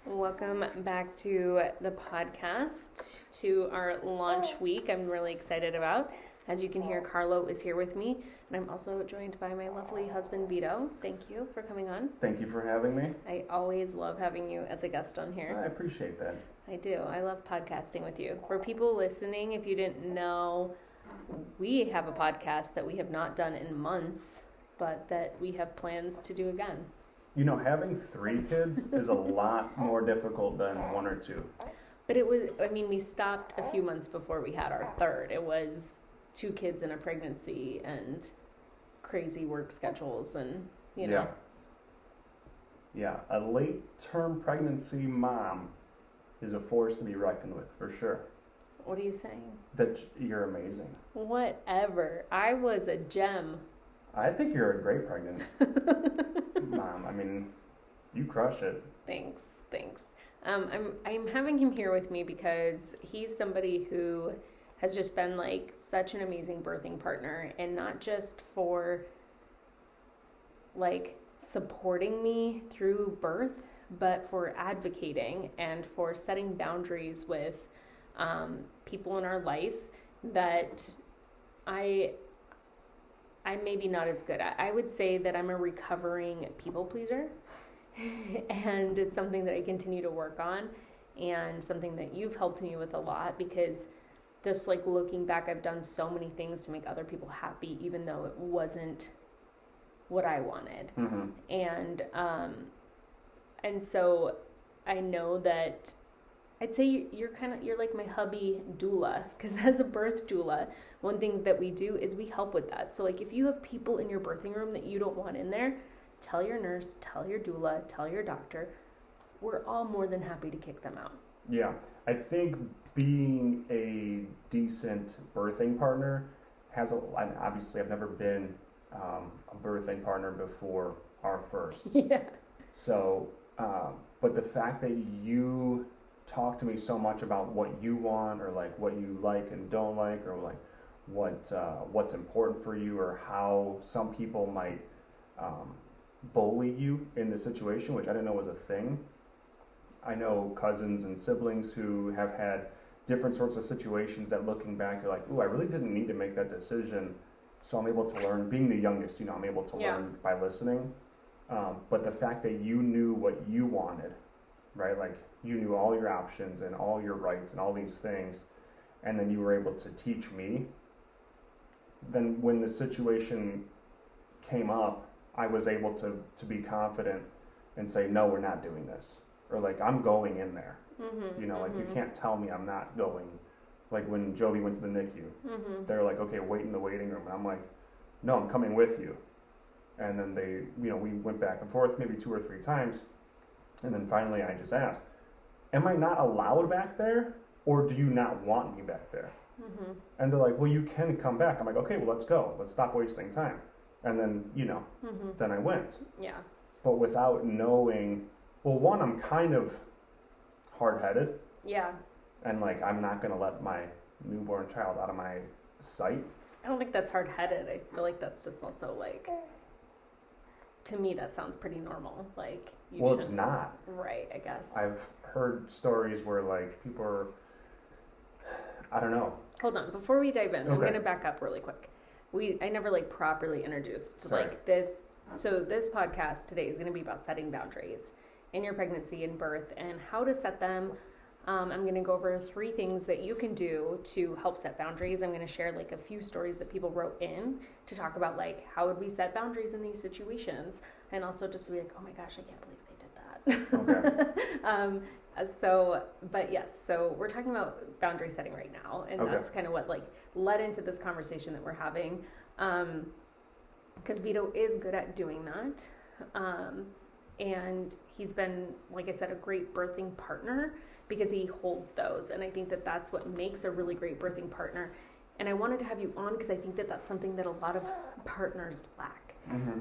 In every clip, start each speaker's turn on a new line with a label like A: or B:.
A: Welcome back to the podcast, to our launch week. I'm really excited about. As you can hear, Carlo is here with me, and I'm also joined by my lovely husband, Vito. Thank you for coming on.
B: Thank you for having me.
A: I always love having you as a guest on here.
B: I appreciate that.
A: I do. I love podcasting with you. For people listening, if you didn't know, we have a podcast that we have not done in months, but that we have plans to do again.
B: You know, having 3 kids is a lot more difficult than 1 or 2.
A: But it was, we stopped a few months before we had our third. It was 2 kids in a pregnancy and crazy work schedules and, you know.
B: Yeah, a late-term pregnancy mom is a force to be reckoned with, for sure.
A: What are you saying?
B: That you're amazing.
A: Whatever. I was a gem.
B: I think you're a great pregnant mom. I mean, you crush it.
A: Thanks. I'm having him here with me because he's somebody who has just been like such an amazing birthing partner, and not just for like supporting me through birth, but for advocating and for setting boundaries with people in our life that I'm maybe not as good at. I would say that I'm a recovering people pleaser, and it's something that I continue to work on, and something that you've helped me with a lot, because this, like, looking back, I've done so many things to make other people happy, even though it wasn't what I wanted. Mm-hmm. And so I know that I'd say you're like my hubby doula, because as a birth doula, one thing that we do is we help with that. So like if you have people in your birthing room that you don't want in there, tell your nurse, tell your doula, tell your doctor. We're all more than happy to kick them out.
B: Yeah, I think being a decent birthing partner obviously I've never been a birthing partner before our first.
A: Yeah.
B: So, but the fact that you talk to me so much about what you want, or like what you like and don't like, or like what's important for you, or how some people might bully you in the situation, which I didn't know was a thing. I know cousins and siblings who have had different sorts of situations that, looking back, you're like, ooh, I really didn't need to make that decision. So I'm able to learn, being the youngest, I'm able to learn by listening. But the fact that you knew what you wanted, right? Like, you knew all your options and all your rights and all these things, and then you were able to teach me. Then when the situation came up, I was able to be confident and say, no, we're not doing this. Or like, I'm going in there. Mm-hmm, like, you can't tell me I'm not going. Like when Jovi went to the NICU, they're like, okay, wait in the waiting room. And I'm like, no, I'm coming with you. And then they, we went back and forth maybe 2 or 3 times. And then finally I just asked, am I not allowed back there, or do you not want me back there? Mm-hmm. And they're like, well, you can come back. I'm like, okay, well, let's go. Let's stop wasting time. And then, then I went.
A: Yeah.
B: But without knowing, well, one, I'm kind of hard-headed.
A: Yeah.
B: And like, I'm not going to let my newborn child out of my sight.
A: I don't think that's hard-headed. I feel like that's just also like, to me, that sounds pretty normal. Like,
B: it's not.
A: Right, I guess.
B: I've heard stories where like people are, I don't know.
A: Hold on, before we dive in,
B: okay.
A: I'm going to back up really quick. I never like properly introduced
B: Sorry.
A: like this. So this podcast today is going to be about setting boundaries in your pregnancy and birth, and how to set them. I'm going to go over 3 things that you can do to help set boundaries. I'm going to share like a few stories that people wrote in to talk about like, how would we set boundaries in these situations? And also just to be like, oh my gosh, I can't believe they did that. Okay. So we're talking about boundary setting right now. And that's kind of what like led into this conversation that we're having. Because Vito is good at doing that. And he's been, like I said, a great birthing partner, because he holds those. And I think that that's what makes a really great birthing partner. And I wanted to have you on because I think that that's something that a lot of partners lack,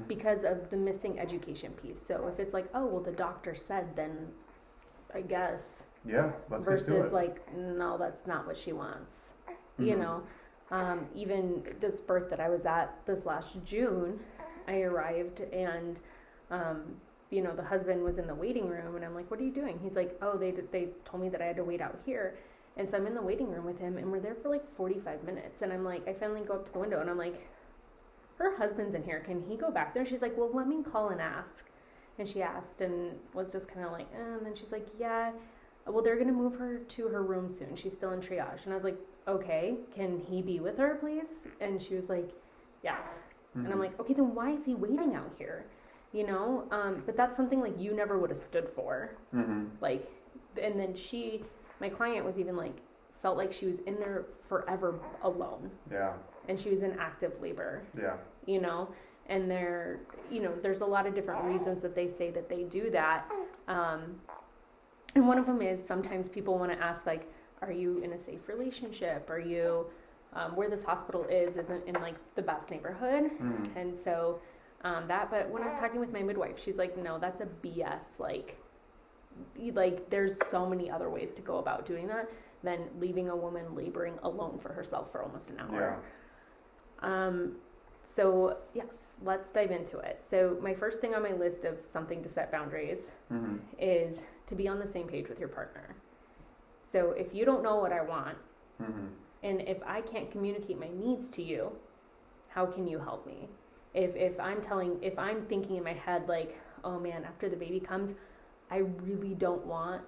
A: because of the missing education piece. So if it's like, oh, well, the doctor said, then I guess.
B: Yeah, let's
A: versus
B: get to it.
A: Like, no, that's not what she wants. Even this birth that I was at this last June, I arrived and the husband was in the waiting room, and I'm like, what are you doing? He's like, oh, they told me that I had to wait out here. And so I'm in the waiting room with him, and we're there for like 45 minutes. And I'm like, I finally go up to the window, and I'm like, her husband's in here. Can he go back there? She's like, well, let me call and ask. And she asked and was just kind of like, and then she's like, yeah, well, they're going to move her to her room soon. She's still in triage. And I was like, okay, can he be with her, please? And she was like, yes. And I'm like, okay, then why is he waiting out here? But that's something like you never would have stood for. Like, and then my client was even like, felt like she was in there forever alone. Yeah. And she was in active labor. Yeah. And there's a lot of different reasons that they say that they do that. And one of them is sometimes people want to ask, like, are you in a safe relationship? Are you, where this hospital isn't in like the best neighborhood. And so but when I was talking with my midwife, she's like, no, that's a BS. Like there's so many other ways to go about doing that than leaving a woman laboring alone for herself for almost an hour. Yeah. So yes, let's dive into it. So my first thing on my list of something to set boundaries is to be on the same page with your partner. So if you don't know what I want, and if I can't communicate my needs to you, how can you help me? If I'm thinking in my head like, oh man, after the baby comes, I really don't want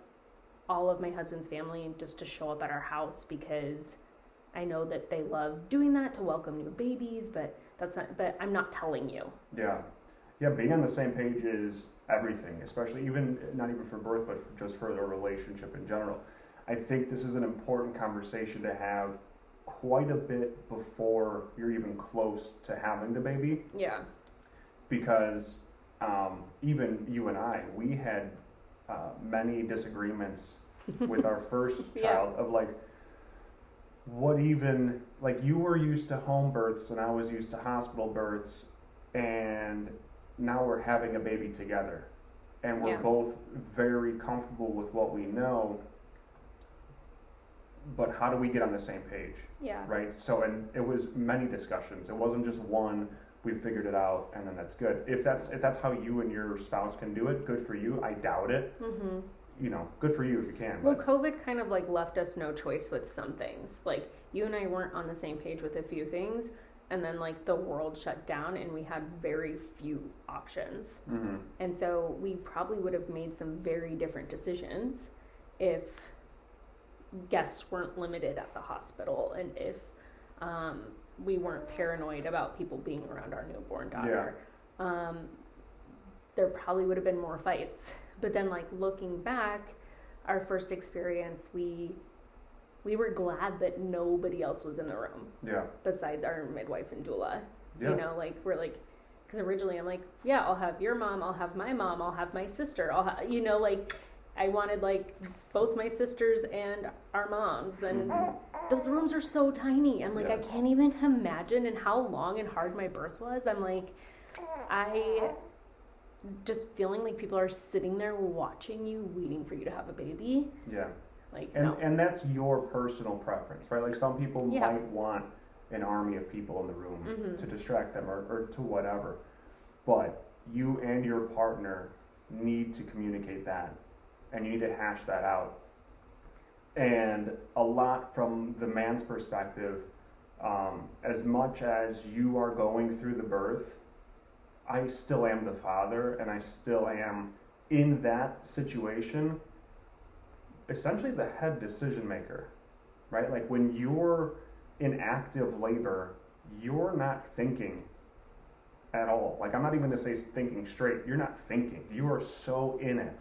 A: all of my husband's family just to show up at our house because I know that they love doing that to welcome new babies, but I'm not telling you. Yeah.
B: Yeah, being on the same page is everything, especially not even for birth, but just for the relationship in general. I think this is an important conversation to have quite a bit before you're even close to having the baby. Yeah. Because even you and I, we had many disagreements with our first child of like, what even, like you were used to home births and I was used to hospital births, and now we're having a baby together. And we're both very comfortable with what we know, but how do we get on the same page? Yeah. Right? So, and it was many discussions. It wasn't just one, we figured it out and then that's good. If that's how you and your spouse can do it, good for you. I doubt it. Good for you if you can.
A: Well, COVID kind of like left us no choice with some things. Like you and I weren't on the same page with a few things, and then like the world shut down and we had very few options. And so we probably would have made some very different decisions if guests weren't limited at the hospital and if we weren't paranoid about people being around our newborn daughter. There probably would have been more fights. But then like looking back, our first experience, we were glad that nobody else was in the room. Yeah. Besides our midwife and doula. Yeah. We're like, because originally I'm like, yeah, I'll have your mom, I'll have my mom, I'll have my sister, I wanted like both my sisters and our moms, and those rooms are so tiny. I'm like, I can't even imagine and how long and hard my birth was. I'm like, I just feeling like people are sitting there watching you, waiting for you to have a baby. Yeah.
B: And that's your personal preference, right? Like some people might want an army of people in the room to distract them or to whatever. But you and your partner need to communicate that. And you need to hash that out. And a lot from the man's perspective, as much as you are going through the birth, I still am the father, and I still am in that situation, essentially the head decision maker, right? Like when you're in active labor, you're not thinking at all. Like I'm not even going to say thinking straight. You're not thinking. You are so in it,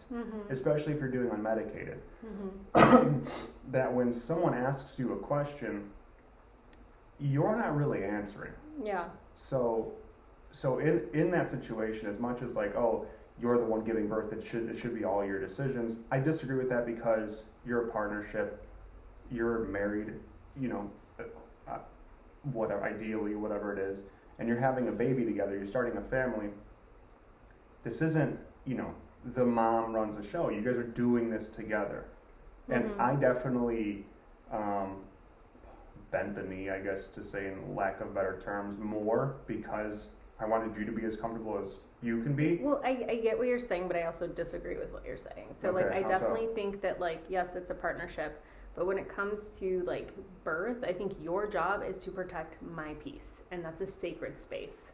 B: especially if you're doing unmedicated, that when someone asks you a question, you're not really answering. Yeah. So in that situation, as much as like, oh, you're the one giving birth, it should be all your decisions. I disagree with that because you're a partnership, you're married, whatever, ideally, whatever it is, and you're having a baby together, you're starting a family. This isn't, the mom runs the show. You guys are doing this together. And I definitely bent the knee, I guess, to say in lack of better terms, more because I wanted you to be as comfortable as you can be.
A: Well, I get what you're saying, but I also disagree with what you're saying. So,
B: Okay,
A: like, I
B: how
A: definitely think that, like, yes, it's a partnership, but when it comes to, like, birth, I think your job is to protect my peace, and that's a sacred space.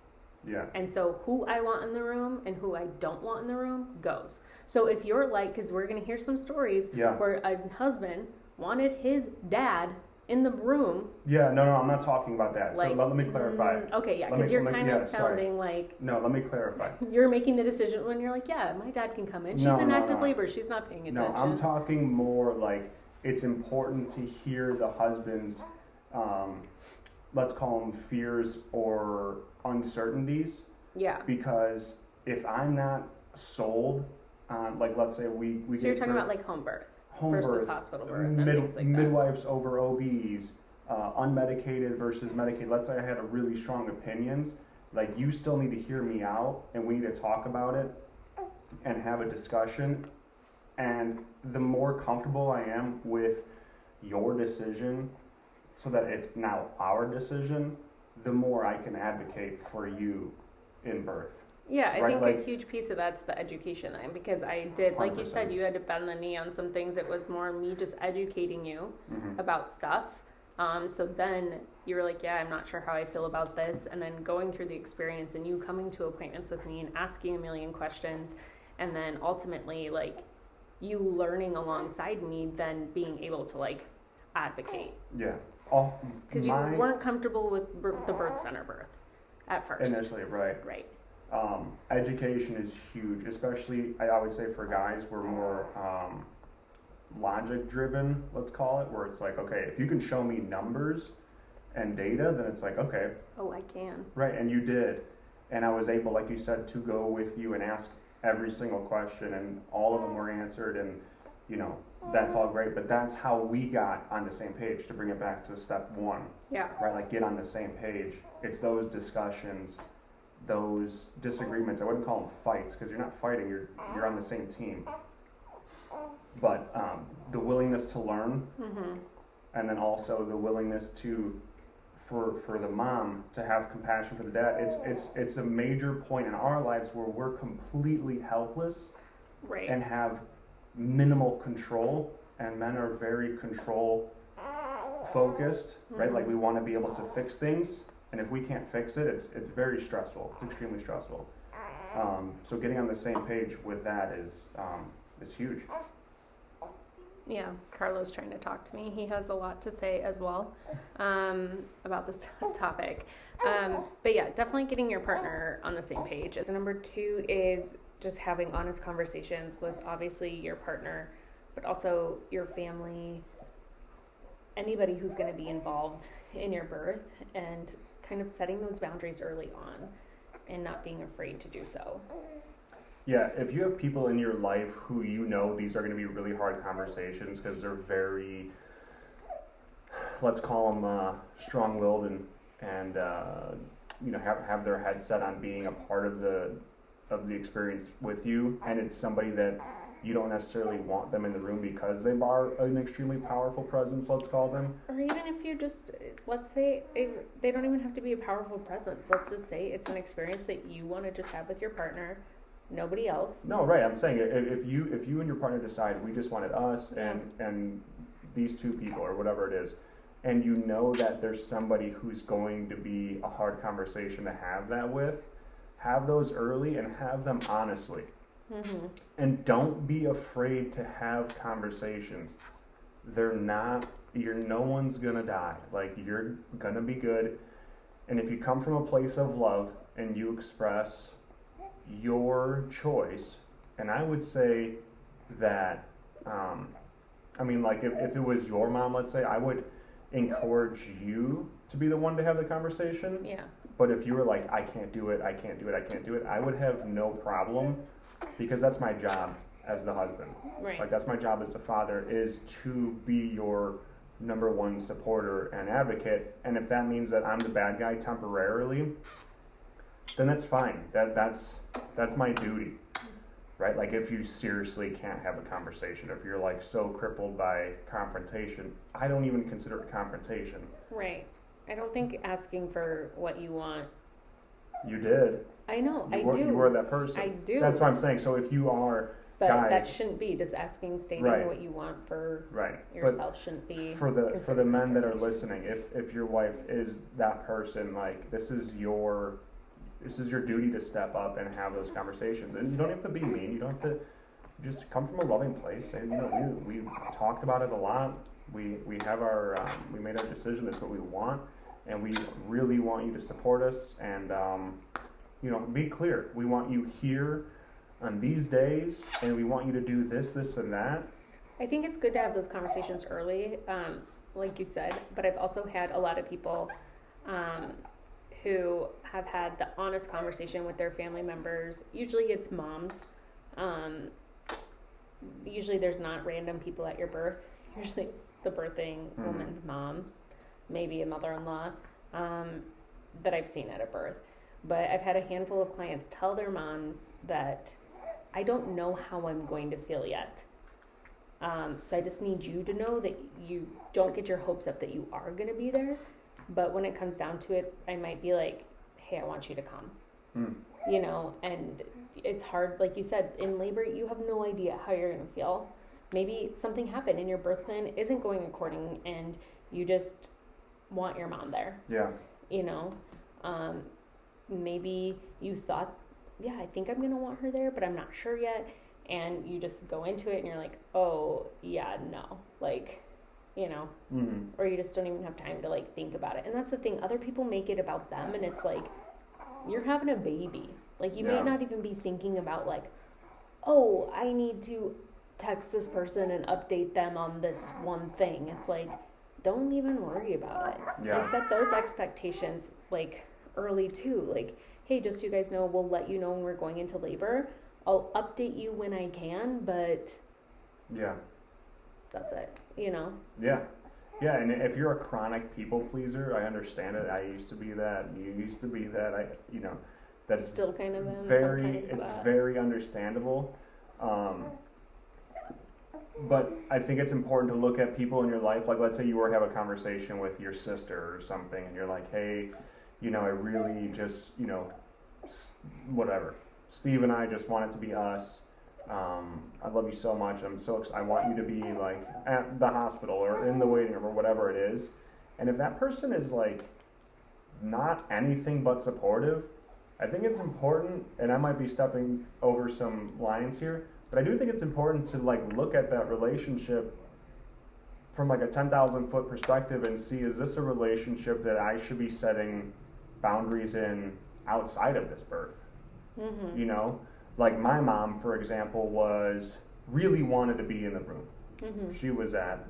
B: Yeah.
A: And so who I want in the room and who I don't want in the room goes. So if you're like, because we're going to hear some stories
B: Yeah.
A: where a husband wanted his dad in the room.
B: Yeah, no, I'm not talking about that.
A: Like,
B: so let me clarify.
A: Okay, yeah,
B: Let
A: because
B: me-
A: you're
B: let me-
A: kind
B: yeah,
A: of
B: sorry.
A: sounding like
B: No, let me clarify.
A: you're making the decision when you're like, yeah, my dad can come in. She's
B: No,
A: in
B: no,
A: active
B: no.
A: labor. She's not paying attention.
B: No, I'm talking more like it's important to hear the husband's, let's call them fears or uncertainties.
A: Yeah.
B: Because if I'm not sold on, like, let's say we
A: So you're talking about like home birth versus
B: birth,
A: hospital birth and things like that.
B: midwives over OBs, unmedicated versus medicated. Let's say I had a really strong opinions. Like, you still need to hear me out, and we need to talk about it and have a discussion. And the more comfortable I am with your decision, so that it's now our decision, the more I can advocate for you in birth.
A: Yeah, I
B: Right,
A: think
B: like-
A: a huge piece of that's the education thing, because I did, like you said,
B: 100%.
A: you had to bend the knee on some things. It was more me just educating you
B: Mhm.
A: about stuff. So then you were like, yeah, I'm not sure how I feel about this. And then going through the experience and you coming to appointments with me and asking a million questions. And then ultimately, like, you learning alongside me, then being able to, like, advocate.
B: Yeah.
A: Because you weren't comfortable with the birth center birth at first.
B: Initially, right.
A: Right.
B: Education is huge, especially I would say for guys, we're more logic driven, let's call it, where it's like, okay, if you can show me numbers and data, then it's like, okay,
A: Oh, I can.
B: right, and you did. And I was able, like you said, to go with you and ask every single question, and all of them were answered, and you know, that's all great, but that's how we got on the same page, to bring it back to step one,
A: Yeah.
B: right? Like, get on the same page. It's those discussions, those disagreements. I wouldn't call them fights, because you're not fighting, you're on the same team. But the willingness to learn,
A: Mm-hmm.
B: and then also the willingness to, for the mom to have compassion for the dad. It's a major point in our lives where we're completely helpless
A: Right.
B: and have minimal control, and men are very control focused, right?
A: Mhm.
B: Like, we want to be able to fix things, and if we can't fix it, it's very stressful. It's extremely stressful. So getting on the same page with that is huge.
A: Yeah, Carlo's trying to talk to me. He has a lot to say as well about this topic. But yeah, definitely getting your partner on the same page. So number 2 is just having honest conversations with obviously your partner, but also your family, anybody who's going to be involved in your birth, and kind of setting those boundaries early on and not being afraid to do so.
B: Yeah, if you have people in your life who you know these are going to be really hard conversations, because they're very, let's call them strong-willed, and you know, have their head set on being a part of the experience with you, and it's somebody that you don't necessarily want them in the room because they are an extremely powerful presence, let's call them.
A: Or even if you're just, let's say, they don't even have to be a powerful presence. Let's just say it's an experience that you want to just have with your partner, nobody else.
B: No, right. I'm saying if you and your partner decide we just wanted us and these two people or whatever it is, and you know that there's somebody who's going to be a hard conversation to have that with, have those early and have them honestly.
A: Mm-hmm.
B: And don't be afraid to have conversations. No one's gonna die. Like, you're gonna be good. And if you come from a place of love and you express your choice, and I would say that, I mean, like, if it was your mom, let's say, I would encourage you to be the one to have the conversation.
A: Yeah.
B: But if you were like, I can't do it, I would have no problem, because that's my job as the husband.
A: Right.
B: Like, that's my job as the father, is to be your number one supporter and advocate. And if that means that I'm the bad guy temporarily, then that's fine. That's my duty, right? Like, if you seriously can't have a conversation, if you're like so crippled by confrontation, I don't even consider it confrontation.
A: Right. I don't think asking for what you want
B: You did.
A: I know,
B: do. You were that person.
A: I do.
B: That's what I'm saying. So if you are,
A: but
B: guys,
A: that shouldn't be just stating what you want for yourself. Shouldn't be
B: for the men that are listening. If your wife is that person, like this is your duty to step up and have those conversations. And you don't have to be mean. You don't have to. Just come from a loving place. And we talked about it a lot. We have our we made our decision. That's what we want, and we really want you to support us. And be clear. We want you here on these days, and we want you to do this, and that.
A: I think it's good to have those conversations early, like you said, but I've also had a lot of people who have had the honest conversation with their family members. Usually it's moms. Usually there's not random people at your birth. Usually it's the birthing woman's mom, maybe a mother-in-law, that I've seen at a birth. But I've had a handful of clients tell their moms that I don't know how I'm going to feel yet. So I just need you to know that you don't get your hopes up that you are going to be there. But when it comes down to it, I might be like, hey, I want you to come. And it's hard. Like you said, in labor, you have no idea how you're going to feel. Maybe something happened and your birth plan isn't going according and you just want your mom there.
B: Yeah.
A: Maybe you thought, yeah, I think I'm going to want her there, but I'm not sure yet. And you just go into it and you're like, oh, yeah, no. Or you just don't even have time to think about it. And that's the thing. Other people make it about them, and it's like, you're having a baby. You may not even be thinking about oh, I need to text this person and update them on this one thing. It's like, don't even worry about it.
B: Yeah.
A: And set those expectations early too. Hey, just so you guys know, we'll let you know when we're going into labor. I'll update you when I can, but
B: yeah,
A: that's it.
B: Yeah. Yeah, and if you're a chronic people pleaser, I understand it. I used to be that. You used to be that. That's
A: still kind of am
B: it's very understandable. But I think it's important to look at people in your life. Let's say you were to have a conversation with your sister or something, and you're like, hey, I really just, whatever. Steve and I just want it to be us. I love you so much. I want you to be at the hospital or in the waiting room or whatever it is. And if that person is not anything but supportive, I think it's important, and I might be stepping over some lines here, but I do think it's important to look at that relationship from a 10,000 foot perspective and see, is this a relationship that I should be setting boundaries in outside of this birth? My mom, for example, really wanted to be in the room. She was at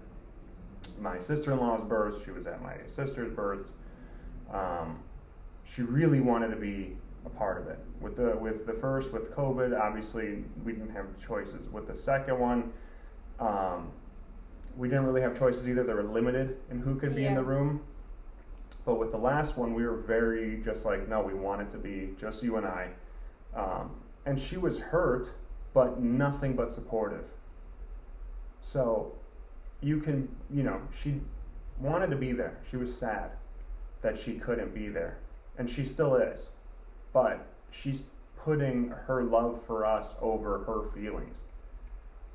B: my sister-in-law's birth. She was at my sister's birth. She really wanted to be a part of it. With the first, with COVID, obviously we didn't have choices. With the second one, we didn't really have choices either. They were limited in who could be in the room. But with the last one, we were very just no, we want it to be just you and I. And she was hurt, but nothing but supportive. So you can, she wanted to be there. She was sad that she couldn't be there. And she still is. But she's putting her love for us over her feelings.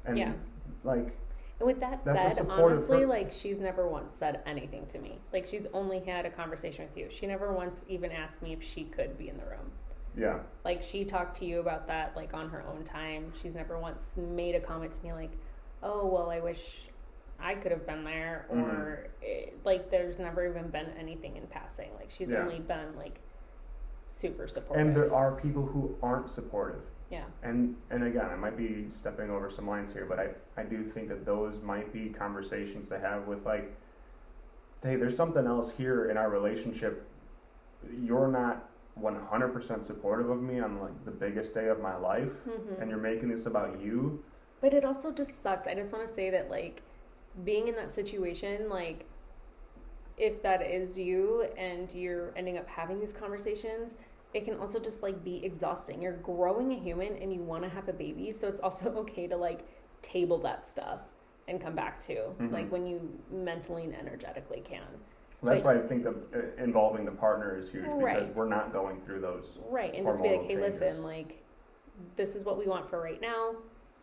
B: And
A: and with that
B: that's
A: said, honestly, she's never once said anything to me. She's only had a conversation with you. She never once even asked me if she could be in the room.
B: Yeah.
A: She talked to you about that, on her own time. She's never once made a comment to me oh, well, I wish I could have been there. Or, there's never even been anything in passing. She's only been, super supportive.
B: And there are people who aren't supportive.
A: Yeah.
B: And again, I might be stepping over some lines here, but I do think that those might be conversations to have with, hey, there's something else here in our relationship. You're not 100% supportive of me on the biggest day of my life, and you're making this about you.
A: But it also just sucks. I just want to say that being in that situation, if that is you and you're ending up having these conversations, it can also just be exhausting. You're growing a human and you want to have a baby, so it's also okay to table that stuff and come back to when you mentally and energetically can.
B: That's why I think that involving the partner is huge, because
A: Right.
B: we're not going through those.
A: Right, and just be like,
B: hormonal
A: hey,
B: changes.
A: listen, like, this is what we want for right now.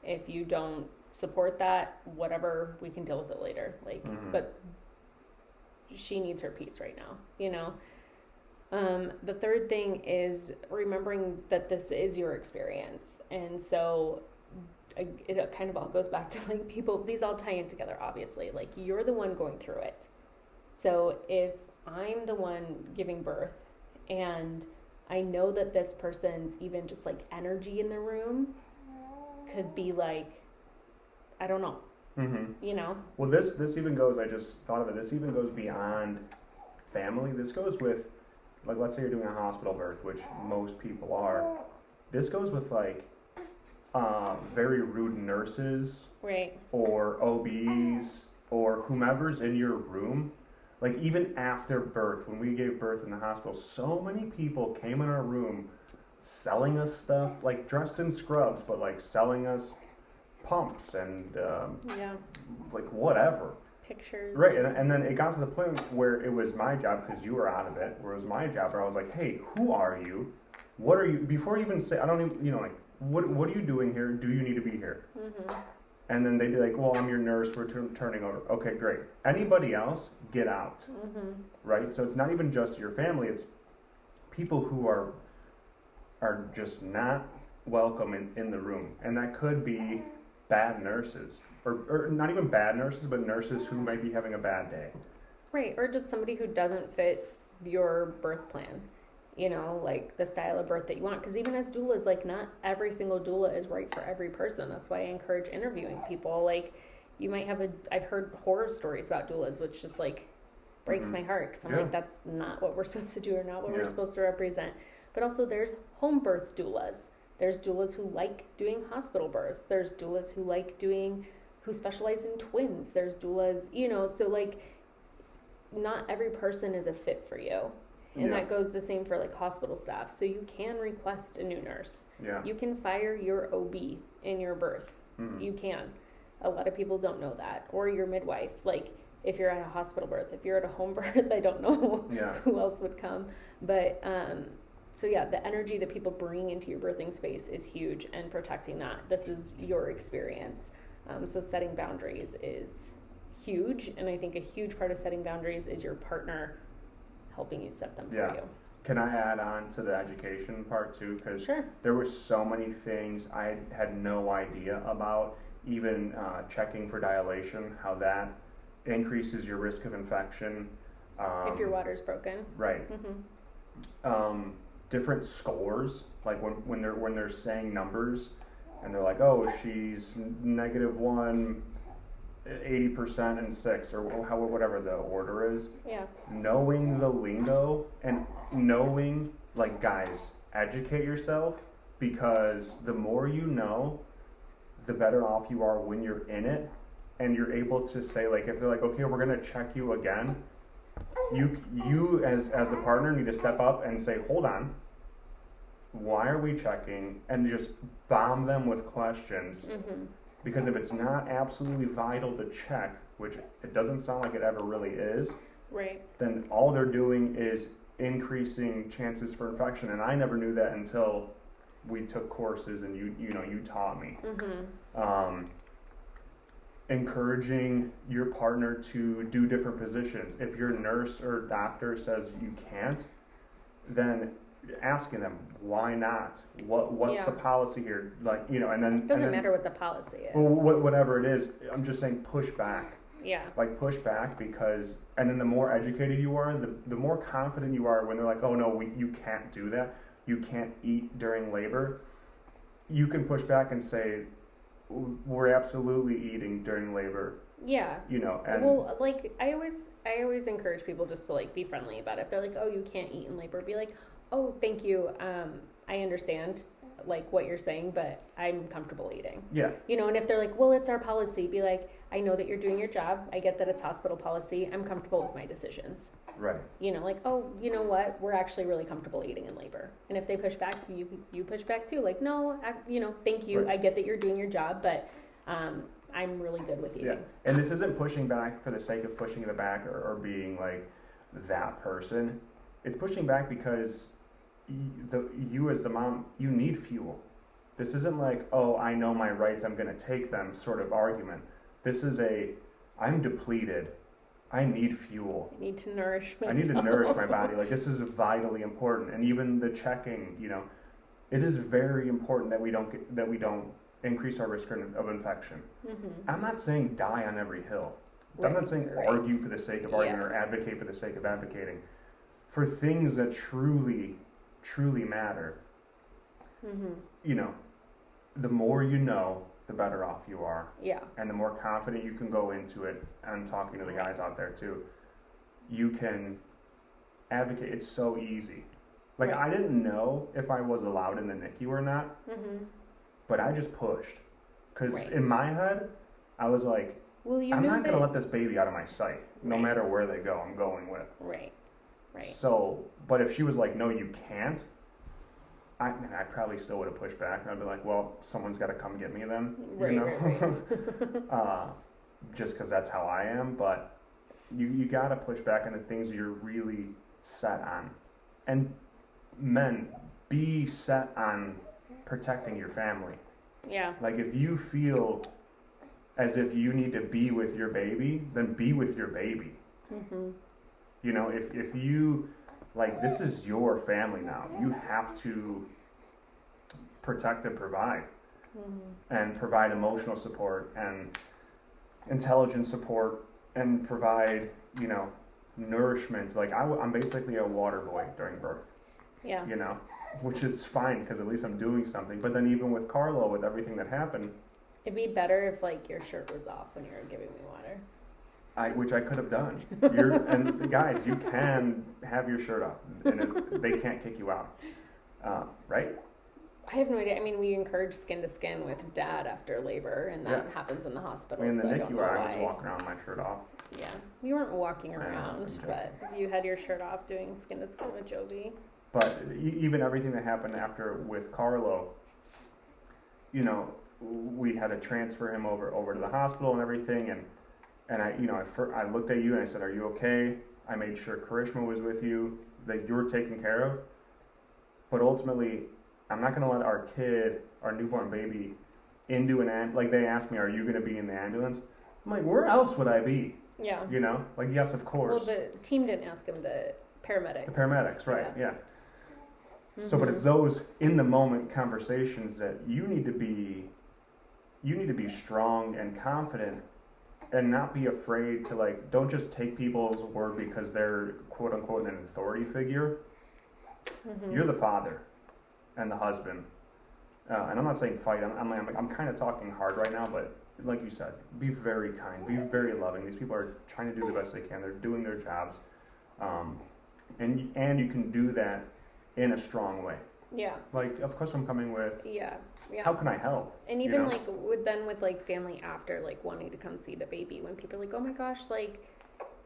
A: If you don't support that, whatever, we can deal with it later. Like,
B: Mhm.
A: but she needs her peace right now, you know? The third thing is remembering that this is your experience. And so it kind of all goes back to like people, these all tie in together, obviously. Like, you're the one going through it. So if I'm the one giving birth and I know that this person's even just like energy in the room could be like, I don't know,
B: Mm-hmm.
A: you know?
B: Well, this even goes. I just thought of it. This even goes beyond family. This goes with, like, let's say you're doing a hospital birth, which most people are. This goes with like very rude nurses
A: Right.
B: or OBs or whomever's in your room. Like, even after birth, when we gave birth in the hospital, so many people came in our room selling us stuff, like dressed in scrubs, but like selling us pumps and
A: Yeah.
B: like whatever.
A: Pictures.
B: Right, and then it got to the point where it was my job, because you were out of it, where it was my job, where I was like, hey, who are you? What are you? Before you even say, I don't even, like, what are you doing here? Do you need to be here?
A: Mm-hmm.
B: And then they'd be like, well, I'm your nurse, we're turning over. Okay, great. Anybody else, get out.
A: Mm-hmm.
B: Right? So it's not even just your family, it's people who are just not welcome in the room. And that could be bad nurses. Or not even bad nurses, but nurses who might be having a bad day.
A: Right, or just somebody who doesn't fit your birth plan, you know, like the style of birth that you want. Because even as doulas, like, not every single doula is right for every person. That's why I encourage interviewing people. Like, you might have I've heard horror stories about doulas, which just like breaks my heart, because I'm
B: Yeah.
A: like, that's not what we're supposed to do, or not what we're
B: Yeah.
A: supposed to represent. But also, there's home birth doulas. There's doulas who like doing hospital births. There's doulas who specialize in twins. There's doulas, you know, so like, not every person is a fit for you. And
B: Yeah.
A: that goes the same for like hospital staff. So you can request a new nurse.
B: Yeah.
A: You can fire your OB in your birth.
B: Mhm.
A: You can. A lot of people don't know that. Or your midwife. Like, if you're at a hospital birth, if you're at a home birth, I don't know
B: Yeah.
A: who else would come. But so yeah, the energy that people bring into your birthing space is huge, and protecting that. This is your experience. So setting boundaries is huge, and I think a huge part of setting boundaries is your partner helping you set them
B: Yeah.
A: for you.
B: Can I add on to the education part too? Because
A: Sure.
B: there were so many things I had no idea about, even checking for dilation, how that increases your risk of infection.
A: If your water's broken.
B: Right.
A: Mm-hmm.
B: Different scores, like when they're saying numbers, and they're like, oh, she's -1, 80% and 6, or whatever the order is.
A: Yeah.
B: Knowing the lingo and knowing, like, guys, educate yourself, because the more you know, the better off you are when you're in it, and you're able to say, like, if they're like, okay, we're gonna check you again, you as the partner need to step up and say, hold on, why are we checking? And just bomb them with questions.
A: Mm-hmm.
B: Because if it's not absolutely vital to check, which it doesn't sound like it ever really is,
A: Right.
B: then all they're doing is increasing chances for infection. And I never knew that until we took courses and you taught me.
A: Mm-hmm.
B: Encouraging your partner to do different positions. If your nurse or doctor says you can't, then asking them, why not? What's
A: Yeah.
B: the policy here? Like, and then
A: It doesn't matter what the policy is.
B: well, whatever it is, I'm just saying push back.
A: Yeah.
B: Like, push back, because, and then the more educated you are, the more confident you are when they're like, oh no, you can't do that. You can't eat during labor. You can push back and say, we're absolutely eating during labor.
A: Yeah.
B: And
A: Well, like, I always encourage people just to like be friendly about it. If they're like, oh, you can't eat in labor, be like, oh, thank you. I understand like what you're saying, but I'm comfortable eating.
B: yeah,
A: And if they're like, well, it's our policy, be like, I know that you're doing your job. I get that it's hospital policy. I'm comfortable with my decisions.
B: right.
A: Like, oh, you know what? We're actually really comfortable eating in labor. And if they push back, you push back too. Like, no, thank you.
B: Right.
A: I get that you're doing your job, but I'm really good with eating.
B: Yeah, and this isn't pushing back for the sake of pushing it back, or being like, that person, it's pushing back because you as the mom, you need fuel. This isn't like, oh, I know my rights, I'm going to take them sort of argument. This is I'm depleted. I need fuel.
A: I need to nourish myself.
B: I need to nourish my body. Like, this is vitally important. And even the checking, it is very important that we don't increase our risk of infection.
A: Mm-hmm.
B: I'm not saying die on every hill.
A: Right,
B: I'm not saying argue for the sake of arguing or advocate for the sake of advocating. For things that truly, truly matter,
A: mm-hmm.
B: The more you know, the better off you are.
A: Yeah.
B: And the more confident you can go into it, and talking to the guys out there too, you can advocate. It's so easy. Like, I didn't know if I was allowed in the NICU or not, but I just pushed. Because in my head, I was like, I'm not going to let this baby out of my sight. No matter where they go, I'm going with.
A: Right.
B: So, but if she was like, no, you can't, I probably still would have pushed back. I'd be like, well, someone's got to come get me then. Right. Just because that's how I am. But you got to push back on the things you're really set on. And men, be set on protecting your family.
A: Yeah.
B: Like, if you feel as if you need to be with your baby, then be with your baby. Mm-hmm. If you, like, this is your family now. You have to protect and provide. And provide emotional support and intelligence support and provide, nourishment. Like, I'm basically a water boy during birth.
A: Yeah.
B: Which is fine because at least I'm doing something. But then even with Carlo, with everything that happened,
A: it'd be better if, like, your shirt was off when you were giving me water.
B: Which I could have done. And guys, you can have your shirt off, and they can't kick you out, right?
A: I have no idea. I mean, we encourage skin to skin with Dad after labor, and that happens in the hospital.
B: In the
A: NICU,
B: I was walking around with my shirt off.
A: Yeah, you weren't walking around, but you had your shirt off doing skin to skin with Jovi.
B: But even everything that happened after with Carlo, we had to transfer him over to the hospital and everything, and I looked at you and I said, "Are you okay?" I made sure Karishma was with you, that you were taken care of. But ultimately, I'm not going to let our newborn baby, into an ambulance. Like, they asked me, "Are you going to be in the ambulance?" I'm like, "Where else would I be?"
A: Yeah.
B: Like, yes, of course.
A: Well, the team didn't ask him. The paramedics.
B: The paramedics, right? Yeah. Mm-hmm. So, but it's those in the moment conversations that you need to be strong and confident, and not be afraid to, like, don't just take people's word because they're quote unquote an authority figure. Mm-hmm. You're the father and the husband, and I'm not saying fight. I'm kind of talking hard right now, but like you said, be very kind, be very loving. These people are trying to do the best they can. They're doing their jobs, and you can do that in a strong way. Yeah. Like, of course I'm coming with, how can I help?
A: And even like with family after, like, wanting to come see the baby, when people are like, oh my gosh, like,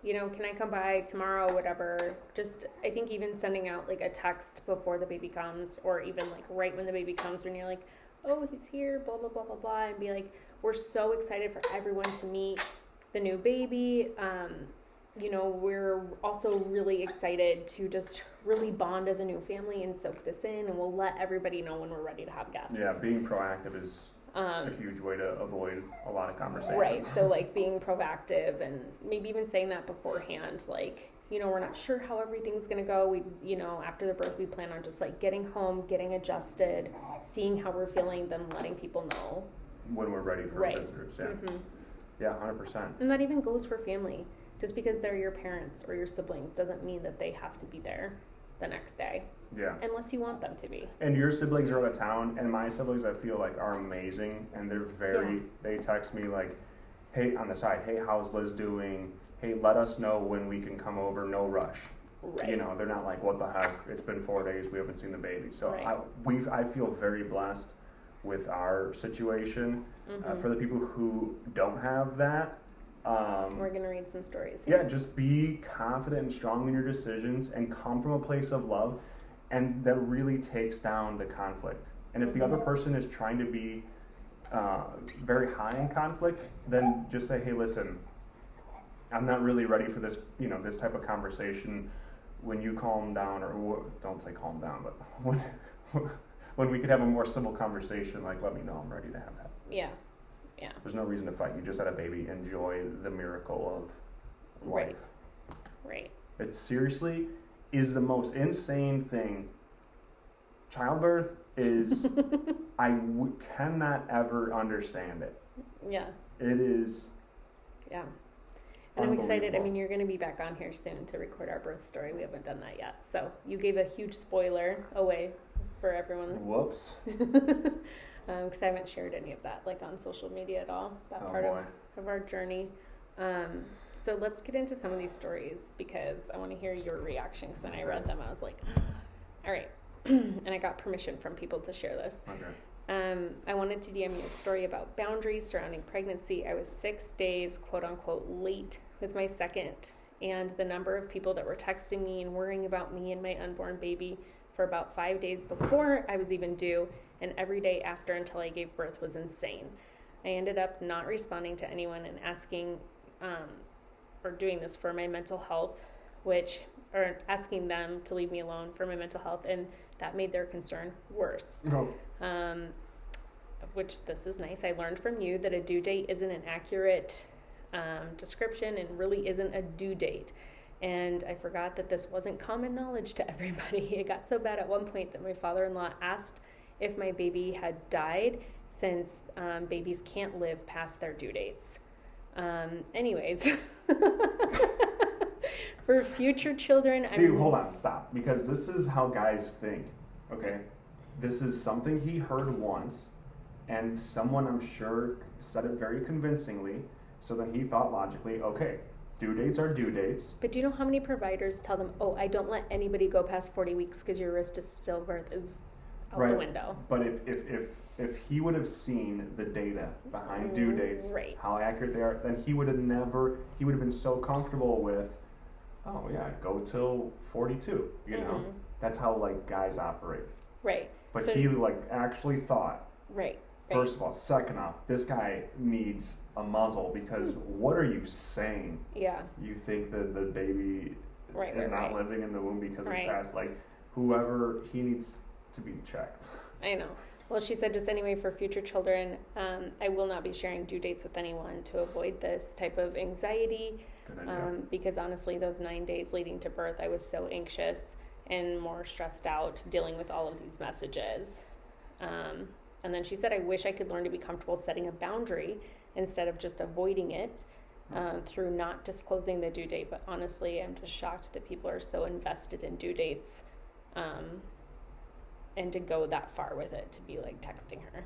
A: can I come by tomorrow, whatever. Just, I think even sending out like a text before the baby comes, or even like right when the baby comes, when you're like, oh, he's here, blah, blah, blah, blah, blah, and be like, we're so excited for everyone to meet the new baby. We're also really excited to just really bond as a new family and soak this in, and we'll let everybody know when we're ready to have guests.
B: Yeah, being proactive is a huge way to avoid a lot of conversation.
A: Right, so like being proactive and maybe even saying that beforehand, like, we're not sure how everything's going to go. We, after the birth, we plan on just like getting home, getting adjusted, seeing how we're feeling, then letting people know.
B: When we're ready for visitors, yeah. Mm-hmm. Yeah, 100%.
A: And that even goes for family. Just because they're your parents or your siblings doesn't mean that they have to be there the next day.
B: Yeah.
A: Unless you want them to be.
B: And your siblings are out of town, and my siblings, I feel like, are amazing, and they're they text me like, hey, on the side, hey, how's Liz doing? Hey, let us know when we can come over, no rush. Right. They're not like, what the heck, it's been 4 days, we haven't seen the baby. So I feel very blessed with our situation. Mm-hmm. For the people who don't have that,
A: we're going to read some stories
B: here. Yeah, just be confident and strong in your decisions and come from a place of love, and that really takes down the conflict. And if the other person is trying to be very high in conflict, then just say, hey, listen, I'm not really ready for this, this type of conversation. When you calm down, or don't say calm down, but when we could have a more simple conversation, like, let me know I'm ready to have that.
A: Yeah.
B: There's no reason to fight. You just had a baby. Enjoy the miracle of life.
A: Right.
B: It seriously is the most insane thing. Childbirth is, cannot ever understand it.
A: Yeah.
B: It is.
A: Yeah. And I'm excited. I mean, you're going to be back on here soon to record our birth story. We haven't done that yet. So you gave a huge spoiler away for everyone.
B: Whoops.
A: Because I haven't shared any of that, like, on social media at all. That part of our journey. So let's get into some of these stories, because I want to hear your reaction. Because when I read them, I was like, all right. And I got permission from people to share this.
B: Okay.
A: I wanted to DM you a story about boundaries surrounding pregnancy. I was 6 days, quote unquote, late with my second, and the number of people that were texting me and worrying about me and my unborn baby for about 5 days before I was even due, and every day after until I gave birth was insane. I ended up not responding to anyone and asking, or doing this for my mental health, or asking them to leave me alone for my mental health, and that made their concern worse.
B: No.
A: Which, this is nice. I learned from you that a due date isn't an accurate description and really isn't a due date. And I forgot that this wasn't common knowledge to everybody. It got so bad at one point that my father-in-law asked if my baby had died, since babies can't live past their due dates. Anyways, for future children...
B: Hold on, stop. Because this is how guys think, okay? This is something he heard once, and someone, I'm sure, said it very convincingly, so then he thought logically, okay, due dates are due dates.
A: But do you know how many providers tell them, oh, I don't let anybody go past 40 weeks because your risk to stillbirth is out the window?
B: But if he would have seen the data behind due dates, how accurate they are, then he would have been so comfortable with, oh yeah, go till 42, you know? That's how, like, guys operate.
A: Right.
B: But so, he, like, actually thought,
A: right.
B: First of all, second off, this guy needs a muzzle, because what are you saying?
A: Yeah.
B: You think that the baby is not living in the womb because it's past, like, whoever, he needs to be checked.
A: I know. Well, she said, just anyway, for future children, I will not be sharing due dates with anyone to avoid this type of anxiety.
B: Good idea.
A: Because honestly, those 9 days leading to birth, I was so anxious and more stressed out dealing with all of these messages. And then she said, I wish I could learn to be comfortable setting a boundary instead of just avoiding it through not disclosing the due date. But honestly, I'm just shocked that people are so invested in due dates and to go that far with it, to be like texting her.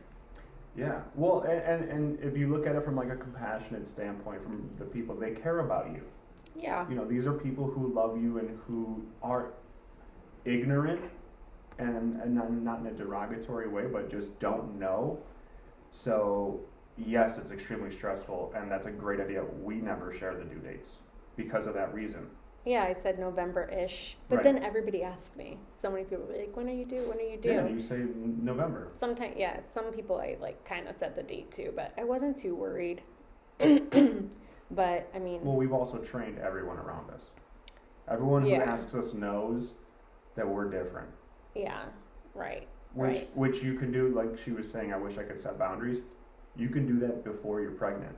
B: Yeah. Well, and if you look at it from, like, a compassionate standpoint, from the people, they care about you.
A: Yeah.
B: You know, these are people who love you and who are ignorant, and not in a derogatory way, but just don't know. So yes, it's extremely stressful, and that's a great idea. We never share the due dates because of that reason.
A: Yeah, I said November-ish, but then everybody asked me. So many people were like, when are you due? When are you due?
B: Yeah, you say November.
A: Sometimes, yeah, some people I, like, kind of said the date too, but I wasn't too worried. But, I mean...
B: Well, we've also trained everyone around us. Everyone who asks us knows that we're different.
A: Yeah, right.
B: Which you can do, like she was saying, I wish I could set boundaries. You can do that before you're pregnant.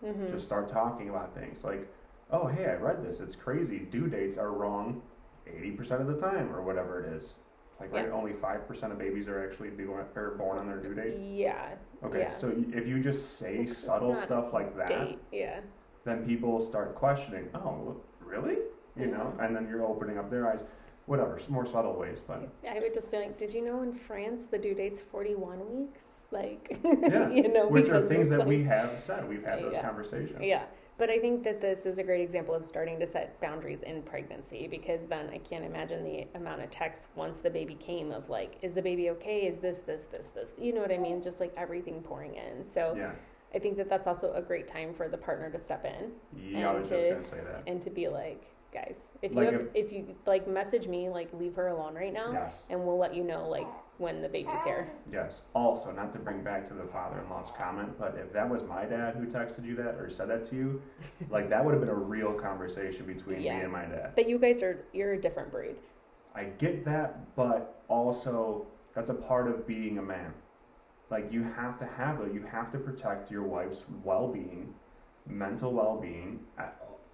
B: Mm-hmm. Just start talking about things like, oh, hey, I read this. It's crazy. Due dates are wrong 80% of the time, or whatever it is. Like, right, only 5% of babies are actually born on their due date?
A: Yeah.
B: Okay, so if you just say subtle stuff like that, then people start questioning, oh, really? You know, and then you're opening up their eyes. Whatever, more subtle ways, but...
A: I would just be like, did you know in France the due date's 41 weeks? Like,
B: yeah,
A: you know,
B: which are things that we have said. We've had those conversations.
A: Yeah, but I think that this is a great example of starting to set boundaries in pregnancy, because then I can't imagine the amount of texts once the baby came of, like, is the baby okay? Is this? You know what I mean? Just, like, everything pouring in. So I think that that's also a great time for the partner to step in.
B: Yeah, I was just going to say that.
A: And to be like, guys, if
B: like
A: you like, message me, like, leave her alone right now, and we'll let you know, like, when the baby's here.
B: Yes. Also, not to bring back to the father-in-law's comment, but if that was my dad who texted you that or said that to you, like that would have been a real conversation between me and my dad.
A: But you're a different breed.
B: I get that, but also that's a part of being a man. Like you have to protect your wife's well-being, mental well-being,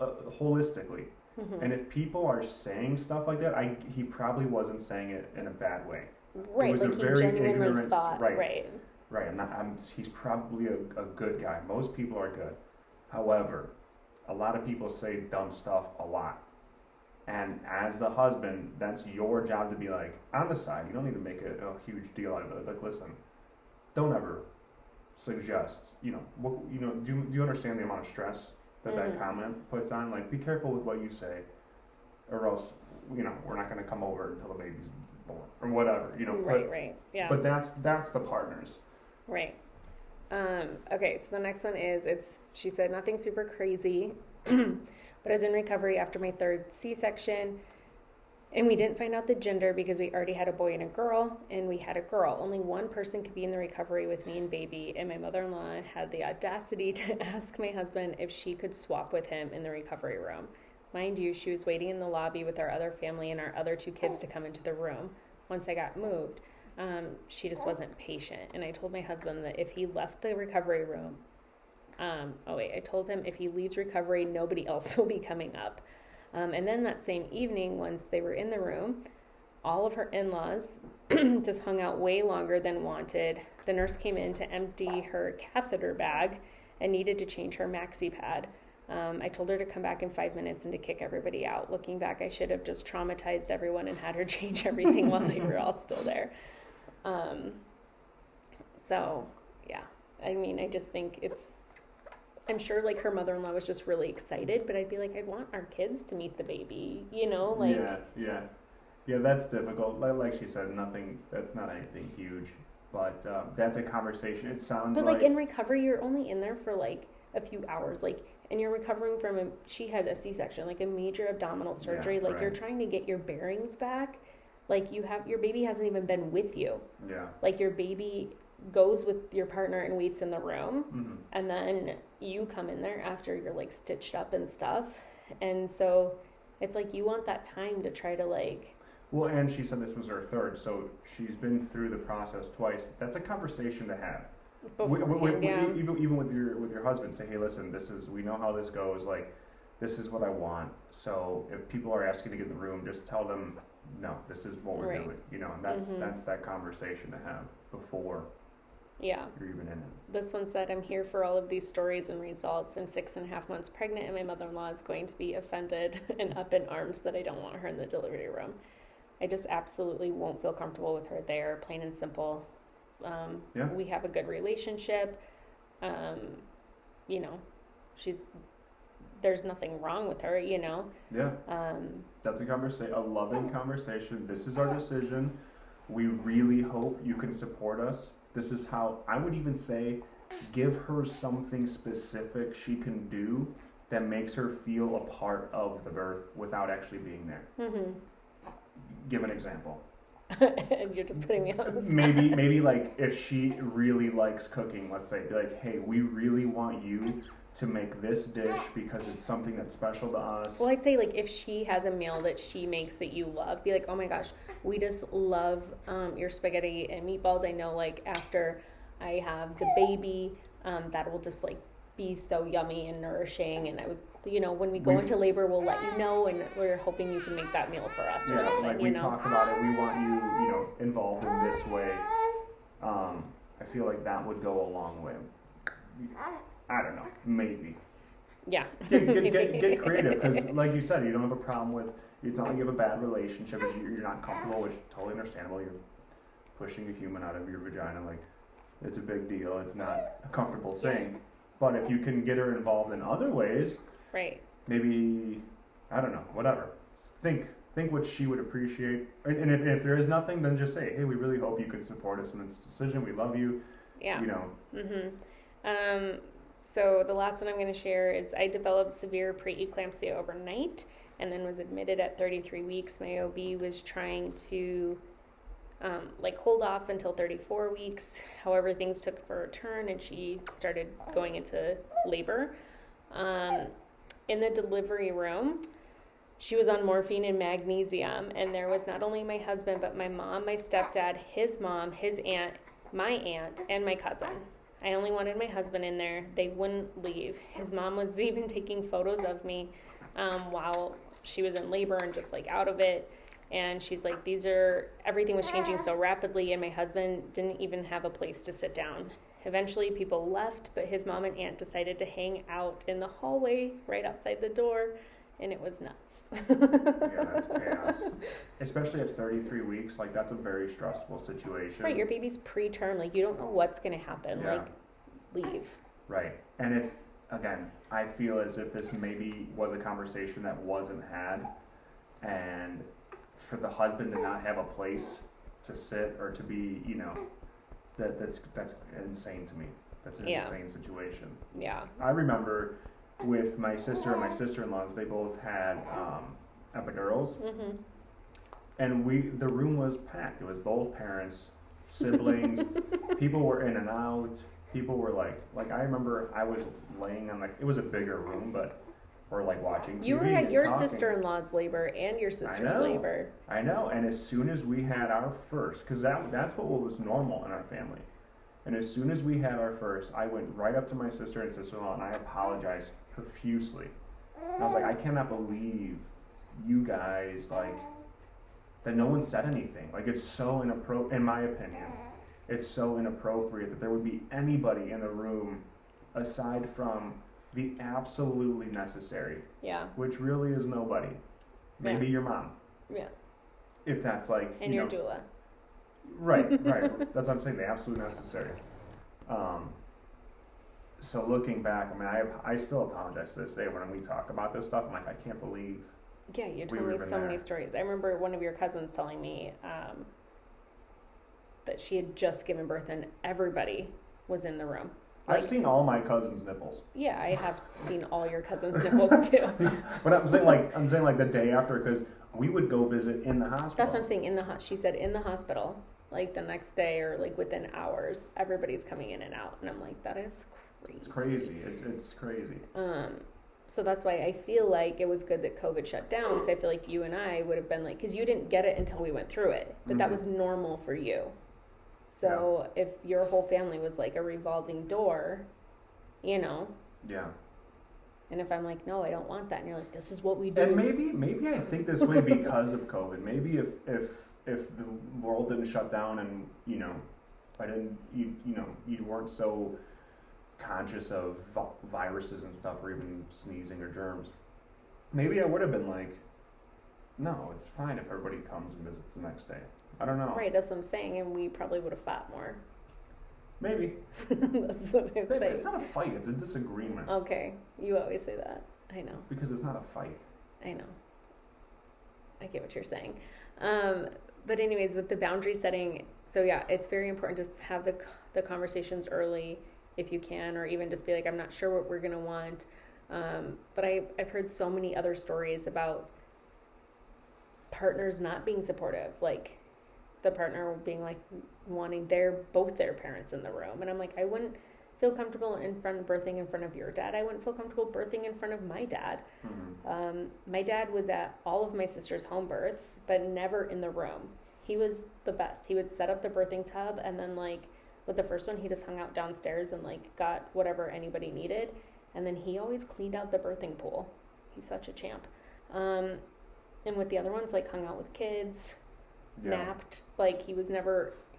B: holistically. Mm-hmm. And if people are saying stuff like that, he probably wasn't saying it in a bad way.
A: Right,
B: it was
A: like
B: a
A: he
B: very
A: genuinely
B: ignorant,
A: thought, right.
B: He's probably a good guy. Most people are good. However, a lot of people say dumb stuff a lot. And as the husband, that's your job to be like, on the side, you don't need to make a huge deal out of it. Like, listen, don't ever suggest, do you understand the amount of stress that comment puts on? Like, be careful with what you say, or else, we're not going to come over until the baby's born, or whatever,
A: Right, yeah.
B: But that's the partners.
A: Right. Okay, so the next one is, she said, nothing super crazy, but I was in recovery after my 3rd C-section, and we didn't find out the gender because we already had a boy and a girl, and we had a girl. Only one person could be in the recovery with me and baby, and my mother-in-law had the audacity to ask my husband if she could swap with him in the recovery room. Mind you, she was waiting in the lobby with our other family and our other 2 kids to come into the room. Once I got moved, she just wasn't patient, and I told my husband that if he left the recovery room, I told him if he leaves recovery, nobody else will be coming up. And then that same evening, once they were in the room, all of her in-laws just hung out way longer than wanted. The nurse came in to empty her catheter bag and needed to change her maxi pad. I told her to come back in 5 minutes and to kick everybody out. Looking back, I should have just traumatized everyone and had her change everything while they were all still there. So, yeah. I mean, I just think I'm sure, like, her mother-in-law was just really excited, but I'd be like, I want our kids to meet the baby, like...
B: Yeah, that's difficult. Like she said, that's not anything huge, but that's a conversation. It sounds
A: But, like, in recovery, you're only in there for, like, a few hours, like, and you're recovering from she had a C-section, like, a major abdominal surgery, You're trying to get your bearings back, like, your baby hasn't even been with you. Yeah. Like, your baby goes with your partner and waits in the room, and then you come in there after you're, like, stitched up and stuff, and so it's like you want that time to try to, like...
B: Well, and she said this was her 3rd, so she's been through the process twice. That's a conversation to have. Even with your husband, say, hey, listen, we know how this goes, like, this is what I want, so if people are asking to get in the room, just tell them, no, this is what we're doing, and that's that conversation to have before you're even in it.
A: This one said, I'm here for all of these stories and results. I'm 6.5 months pregnant, and my mother-in-law is going to be offended and up in arms that I don't want her in the delivery room. I just absolutely won't feel comfortable with her there, plain and simple. We have a good relationship. There's nothing wrong with her,
B: Yeah. That's a loving conversation. This is our decision. We really hope you can support us. This is how I would even say, give her something specific she can do that makes her feel a part of the birth without actually being there. Mm-hmm. Give an example.
A: You're just putting me on the spot.
B: Maybe like if she really likes cooking, let's say, be like, hey, we really want you to make this dish because it's something that's special to us.
A: Well, I'd say, like, if she has a meal that she makes that you love, be like, oh my gosh, we just love your spaghetti and meatballs. I know, like, after I have the baby, that will just, like, be so yummy and nourishing, and I was, when we go into labor, we'll let you know, and we're hoping you can make that meal for us or something.
B: Like we talked about it, we want you, involved in this way. I feel like that would go a long way. I don't know, maybe.
A: Yeah.
B: Get creative, because like you said, you don't have a problem with, it's not like you have a bad relationship, you're not comfortable, which is totally understandable. You're pushing a human out of your vagina, like, it's a big deal, it's not a comfortable thing. But if you can get her involved in other ways,
A: right?
B: Maybe, I don't know, whatever. Think what she would appreciate. And if there is nothing, then just say, hey, we really hope you can support us in this decision. We love you. Yeah.
A: So the last one I'm going to share is I developed severe preeclampsia overnight and then was admitted at 33 weeks. My OB was trying to hold off until 34 weeks. However, things took for a turn and she started going into labor. In the delivery room, she was on morphine and magnesium, and there was not only my husband, but my mom, my stepdad, his mom, his aunt, my aunt, and my cousin. I only wanted my husband in there. They wouldn't leave. His mom was even taking photos of me while she was in labor and just out of it. And she's like, everything was changing so rapidly, and my husband didn't even have a place to sit down. Eventually, people left, but his mom and aunt decided to hang out in the hallway right outside the door, and it was nuts.
B: Yeah, that's chaos. Especially at 33 weeks, that's a very stressful situation.
A: Right, your baby's preterm, you don't know what's going to happen.
B: Yeah.
A: Leave.
B: Right, and I feel as if this maybe was a conversation that wasn't had, and for the husband to not have a place to sit or to be, that's insane to me. That's an insane situation.
A: Yeah.
B: I remember with my sister and my sister-in-laws, they both had epidurals,
A: Mm-hmm.
B: and the room was packed. It was both parents, siblings, people were in and out. People were I remember I was laying on it was a bigger room, but we're watching TV.
A: You were at your
B: talking.
A: sister-in-law's labor and your sister's labor.
B: I know, and as soon as we had our first, because that's what was normal in our family, and as soon as we had our first, I went right up to my sister and sister-in-law and I apologized profusely. And I was like, I cannot believe you guys, that no one said anything. It's so inappropriate, in my opinion. It's so inappropriate that there would be anybody in the room aside from the absolutely necessary.
A: Yeah.
B: Which really is nobody. Maybe your mom.
A: Yeah.
B: If that's
A: and your doula.
B: Right. That's what I'm saying, the absolute necessary. So looking back, I still apologize to this day when we talk about this stuff. I'm I can't believe.
A: Yeah, you told me so many stories. I remember one of your cousins telling me that she had just given birth and everybody was in the room.
B: I've seen all my cousins' nipples.
A: Yeah, I have seen all your cousins' nipples too.
B: But I'm saying the day after, because we would go visit in the hospital.
A: That's what I'm saying. She said in the hospital, the next day or within hours, everybody's coming in and out, and I'm that is crazy.
B: It's crazy. It's crazy.
A: So that's why I feel it was good that COVID shut down, because I feel you and I would have been because you didn't get it until we went through it, but that was normal for you. So if your whole family was a revolving door,
B: Yeah.
A: And if I'm no, I don't want that, and you're this is what we do.
B: And maybe I think this way because of COVID. Maybe if the world didn't shut down and you weren't so conscious of viruses and stuff, or even sneezing or germs, maybe I would have been no, it's fine if everybody comes and visits the next day. I don't know.
A: Right, that's what I'm saying, and we probably would have fought more.
B: Maybe.
A: That's what I'm saying.
B: It's not a fight, it's a disagreement.
A: Okay, you always say that. I know.
B: Because it's not a fight.
A: I know. I get what you're saying. But anyways, with the boundary setting, so yeah, it's very important to have the conversations early if you can, or even just be I'm not sure what we're going to want. But I've heard so many other stories about partners not being supportive, the partner being wanting both their parents in the room, and I'm I wouldn't feel comfortable birthing in front of your dad. I wouldn't feel comfortable birthing in front of my dad.
B: Mm-hmm.
A: My dad was at all of my sister's home births, but never in the room. He was the best. He would set up the birthing tub, and then with the first one, he just hung out downstairs and got whatever anybody needed, and then he always cleaned out the birthing pool. He's such a champ. And with the other ones, hung out with kids, napped.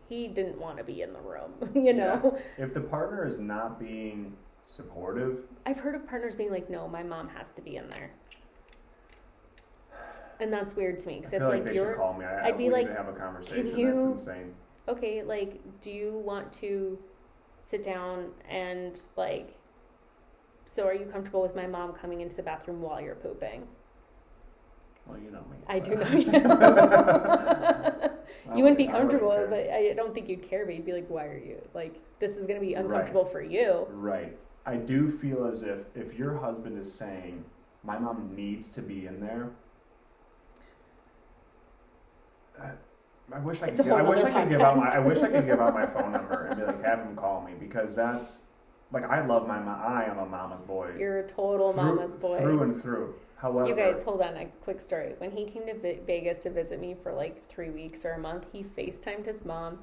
A: He didn't want to be in the room, know?
B: Yeah. If the partner is not being supportive.
A: I've heard of partners being no, my mom has to be in there. And that's weird to me, because it's
B: they should call me.
A: I'd be
B: to have a conversation. That's insane.
A: Okay, do you want to sit down and so are you comfortable with my mom coming into the bathroom while you're pooping?
B: Well, you know me.
A: I do know you. You wouldn't be comfortable, but I don't think you'd care, but you'd be why are you? This is going to be uncomfortable for you.
B: Right. I do feel as if your husband is saying, my mom needs to be in there, I wish I
A: It's a
B: could. I
A: whole
B: wish I
A: other
B: could give out
A: podcast.
B: I wish I could give out my phone number and be like, have him call me, because that's like, I love my mom. I am a mama's boy.
A: You're a total mama's boy.
B: Through and through. However,
A: You guys, hold on, a quick story. When he came to Vegas to visit me for like 3 weeks or a month, he FaceTimed his mom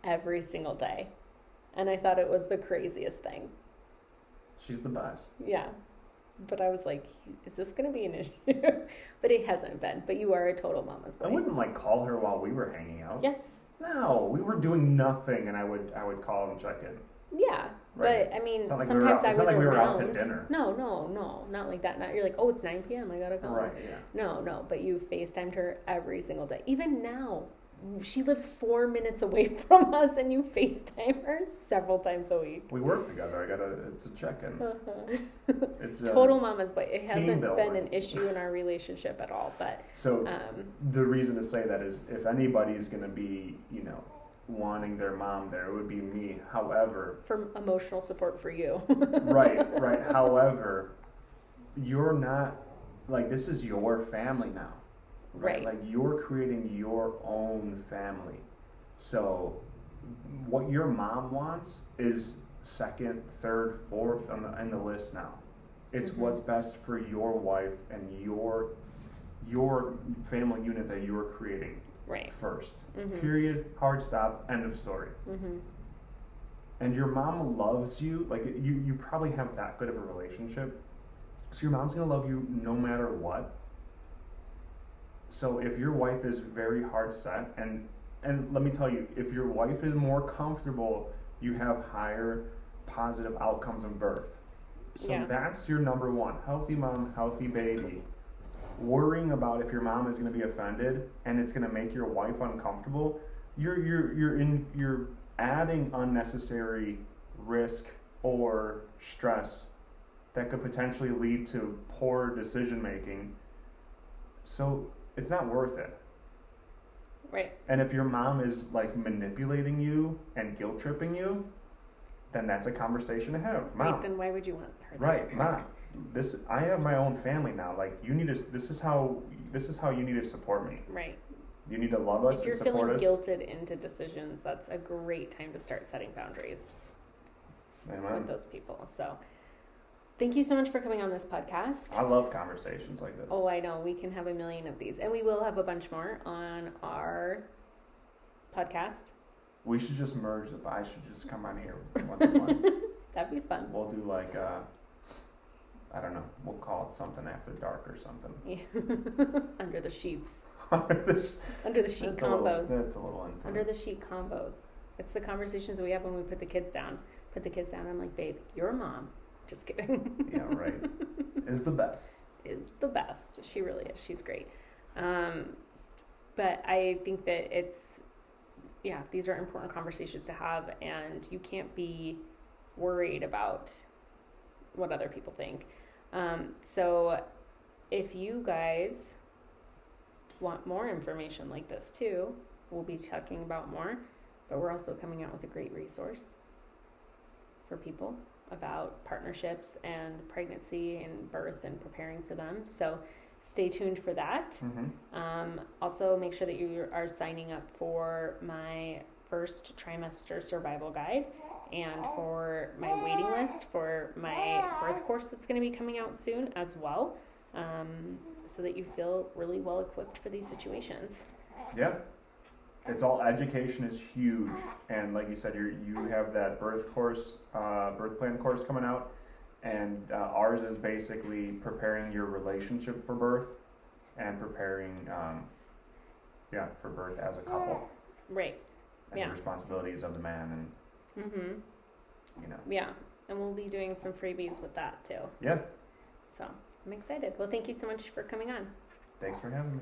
A: every single day. And I thought it was the craziest thing.
B: she's the best.
A: Yeah. But I was like, is this going to be an issue? But it hasn't been. But you are a total mama's boy.
B: I wouldn't like call her while we were hanging out.
A: Yes.
B: No, we were doing nothing, and I would call and check in.
A: Yeah.
B: Right.
A: But I mean,
B: It's not like
A: sometimes I was
B: we were out
A: around.
B: to dinner.
A: No, not like that. Not you're like, oh, it's 9 p.m. I gotta go.
B: Right. Yeah.
A: No. But you FaceTimed her every single day. Even now, she lives 4 minutes away from us, and you FaceTime her several times a week.
B: We work together. It's a check-in. It's
A: Total mama's boy. It hasn't
B: building.
A: been an issue in our relationship at all. But
B: So the reason to say that is, if anybody's going to be, wanting their mom there, it would be me. However,
A: for emotional support for you.
B: right. However, you're not, like, this is your family now.
A: Right.
B: Like, you're creating your own family. So what your mom wants is second, third, fourth on the list now. It's what's best for your wife and your family unit that you're creating.
A: Right.
B: First. Period. Hard stop. End of story. And your mom loves you. Like, you probably have that good of a relationship. So your mom's gonna love you no matter what. So if your wife is very hard set, and let me tell you, if your wife is more comfortable, you have higher positive outcomes of birth. So that's your number one. Healthy mom, healthy baby. Worrying about if your mom is going to be offended and it's going to make your wife uncomfortable, you're adding unnecessary risk or stress that could potentially lead to poor decision making. So it's not worth it.
A: Right.
B: And if your mom is like manipulating you and guilt tripping you, then that's a conversation to have. Mom.
A: Right, then why would you want her?
B: Right, Mom. I have my own family now. Like, you need to. This is how you need to support me.
A: Right.
B: You need to love us and support us.
A: If you're feeling guilted into decisions, that's a great time to start setting boundaries.
B: Amen.
A: With those people. So, thank you so much for coming on this podcast.
B: I love conversations like this.
A: Oh, I know. We can have a million of these, and we will have a bunch more on our podcast.
B: We should just merge the. I should just come on here once a month.
A: That'd be fun.
B: We'll do like I don't know. We'll call it something after dark or something.
A: Yeah. Under the sheets.
B: Under
A: the sheet combos.
B: That's a little unfair.
A: Under the sheet combos. It's the conversations that we have when we put the kids down. I'm like, babe, you're a mom. Just kidding.
B: Yeah, right. Is the best.
A: Is the best. She really is. She's great. But I think that these are important conversations to have, and you can't be worried about what other people think. So if you guys want more information like this too, we'll be talking about more, but we're also coming out with a great resource for people about partnerships and pregnancy and birth and preparing for them. So stay tuned for that. Also make sure that you are signing up for my first trimester survival guide and for my waiting list for my birth course that's going to be coming out soon as well, so that you feel really well equipped for these situations.
B: Yeah. It's all, education is huge, and like you said, you have that birth plan course coming out, and ours is basically preparing your relationship for birth and preparing for birth as a couple.
A: Right.
B: And the responsibilities of the man, and
A: Yeah, and we'll be doing some freebies with that too.
B: Yeah.
A: So I'm excited. Well, thank you so much for coming on.
B: Thanks for having me.